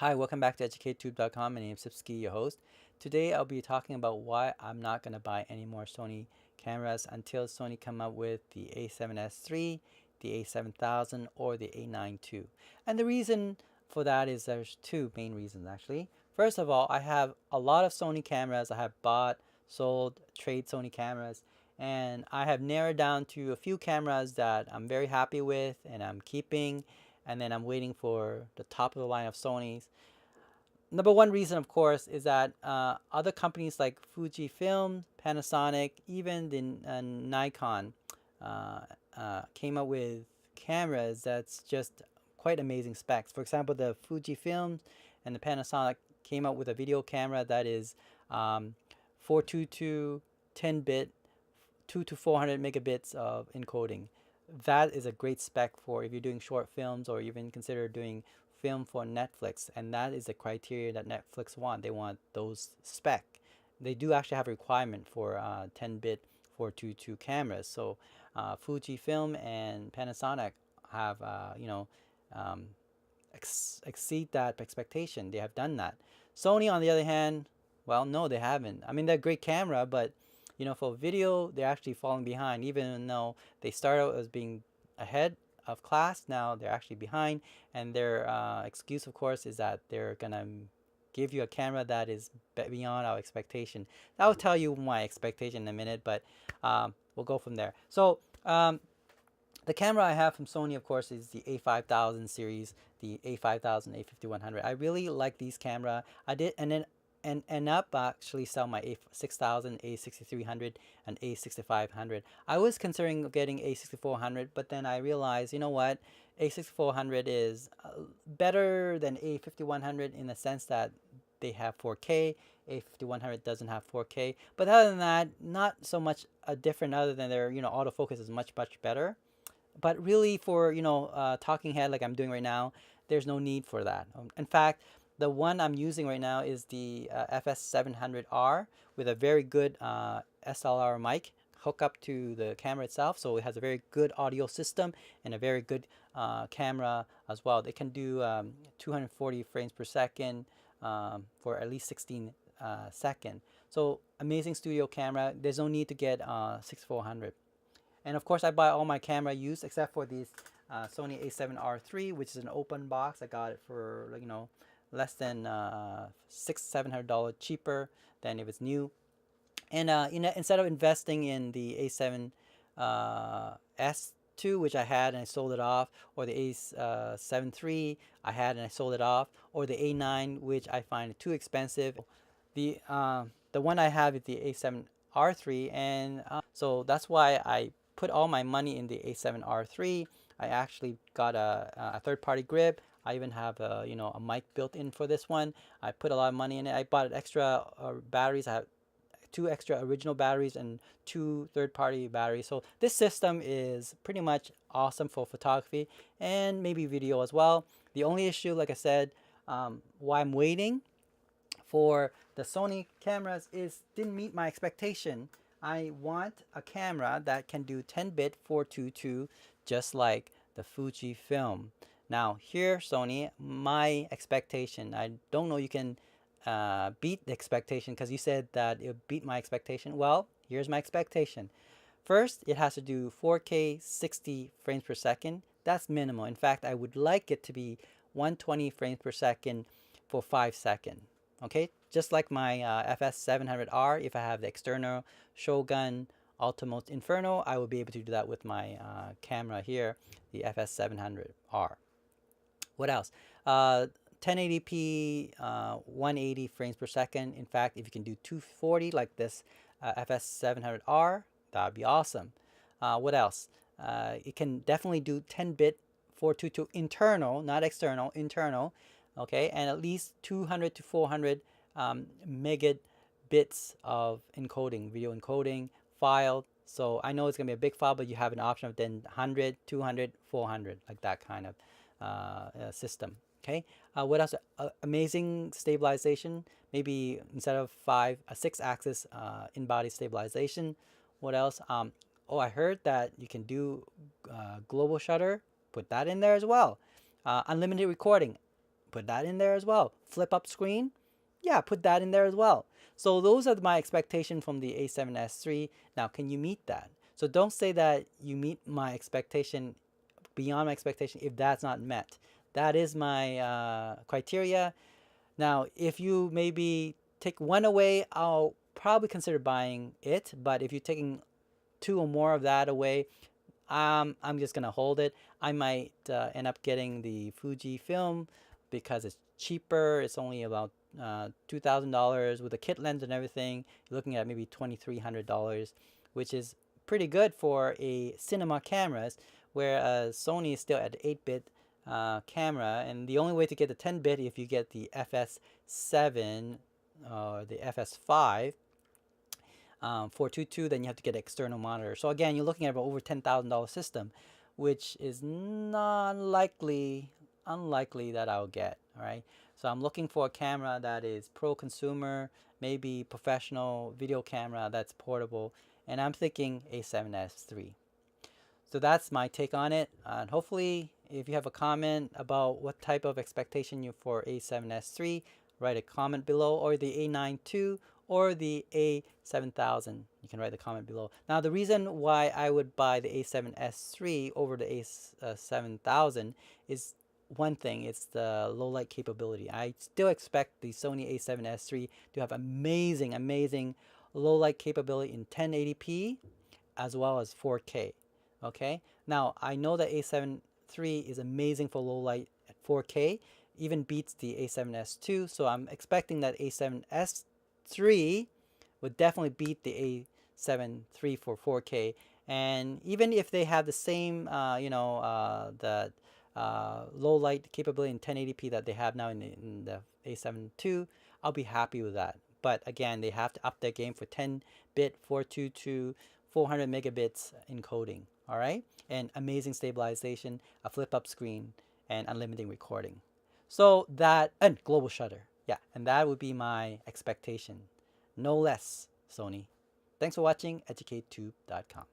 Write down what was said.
Hi, welcome back to EducateTube.com. My name is a7siii, your host. Today I'll be talking about why I'm not going to buy any more Sony cameras until Sony come up with the a7S III, the a7000, or the a9 II. And the reason for that is there's two main reasons actually. First of all, I have a lot of Sony cameras. I have bought, sold, trade Sony cameras, and I have narrowed down to a few cameras that I'm very happy with and I'm keeping, and then I'm waiting for the top of the line of Sony's. Number one reason, of course, is that other companies like Fujifilm, Panasonic, even the Nikon came up with cameras that's just quite amazing specs. For example, the Fujifilm and the Panasonic came up with a video camera that is 422 10-bit 2 to 400 megabits of encoding. That is a great spec for if you're doing short films or even consider doing film for Netflix, and that is the criteria that Netflix want. They want those spec. They do actually have a requirement for 10-bit 422 cameras. So Fujifilm and Panasonic have um, exceed that expectation. They have done that. Sony, on the other hand, well, no, they haven't. I mean, they're a great camera, but for video, they're actually falling behind. Even though they started out as being ahead of class, now they're actually behind. And their excuse, of course, is that they're gonna give you a camera that is beyond our expectation. I'll tell you my expectation in a minute, but we'll go from there. So the camera I have from Sony, of course, is the a5000 series, the a5000, a5100. I really like these camera. I did, and then end up actually sell my a6000, a6300, and a6500. I was considering getting a6400, but then I realized, you know what, a6400 is better than a5100 in the sense that they have 4K. A5100 doesn't have 4K, but other than that, not so much different. Other than their autofocus is much better. But really, for talking head like I'm doing right now, there's no need for that. In fact, the one I'm using right now is the FS700R with a very good SLR mic hook up to the camera itself, so it has a very good audio system and a very good camera as well. They can do 240 frames per second for at least 16 seconds. So amazing studio camera. There's no need to get 6400. And of course, I buy all my camera used except for this Sony a7R III, which is an open box. I got it for less than $600-700 cheaper than if it's new. And instead of investing in the a7 S2, which I had and I sold it off, or the a7 III I had and I sold it off, or the a9, which I find too expensive, the one I have is the a7R III, and so that's why I put all my money in the a7R III. I actually got a third-party grip. I even have a mic built in for this one. I put a lot of money in it. I bought extra batteries. I have 2 extra original batteries and 2 third-party batteries. So this system is pretty much awesome for photography and maybe video as well. The only issue, like I said, why I'm waiting for the Sony cameras is didn't meet my expectation. I want a camera that can do 10-bit 422 just like the Fujifilm. Now here, Sony, my expectation, I don't know you can beat the expectation because you said that it beat my expectation. Well, here's my expectation. First, it has to do 4K 60 frames per second. That's minimal. In fact, I would like it to be 120 frames per second for 5 seconds. Okay, just like my FS700R, if I have the external Shogun Ultimate Inferno, I will be able to do that with my camera here, the FS700R. What else? 1080p, 180 frames per second. In fact, if you can do 240 like this FS700R, that would be awesome. What else? It can definitely do 10-bit 422 internal, not external, internal. Okay, and at least 200 to 400 megabits of encoding, video encoding, file. So I know it's going to be a big file, but you have an option of then 100, 200, 400, like that kind of system. Okay, what else? Amazing stabilization. Maybe instead of 6-axis in-body stabilization. What else? Oh, I heard that you can do global shutter. Put that in there as well. Unlimited recording. Put that in there as well. Flip up screen, yeah, put that in there as well. So those are my expectations from the A7S III. Now, can you meet that? So don't say that you meet my expectation beyond my expectation if that's not met. That is my criteria. Now, if you maybe take one away, I'll probably consider buying it. But if you're taking two or more of that away, I'm just gonna hold it. I might end up getting the Fuji film because it's cheaper. It's only about $2,000 with a kit lens and everything. You're looking at maybe $2,300, which is pretty good for a cinema cameras. Whereas Sony is still at 8-bit camera, and the only way to get the 10-bit if you get the FS7 or the FS5. 422, then you have to get an external monitor. So again, you're looking at about over $10,000 system, which is not unlikely that I'll get. All right. So I'm looking for a camera that is pro consumer, maybe professional video camera that's portable, and I'm thinking A7S III. So that's my take on it. And hopefully, if you have a comment about what type of expectation you for A7S III, write a comment below, or the A9 II or the A7000. You can write the comment below. Now, the reason why I would buy the A7S III over the A7000 is one thing. It's the low light capability. I still expect the Sony A7S III to have amazing low light capability in 1080p as well as 4K. Okay. Now, I know that A7 III is amazing for low light at 4K, even beats the A7S II. So I'm expecting that A7S III would definitely beat the A7 III for 4K. And even if they have the same, the low light capability in 1080p that they have now in the A7 II, I'll be happy with that. But again, they have to up their game for 10-bit 422 400 megabits encoding. All right, and amazing stabilization, a flip-up screen, and unlimited recording. So that, and global shutter. Yeah, and that would be my expectation. No less, Sony. Thanks for watching, EducateTube.com.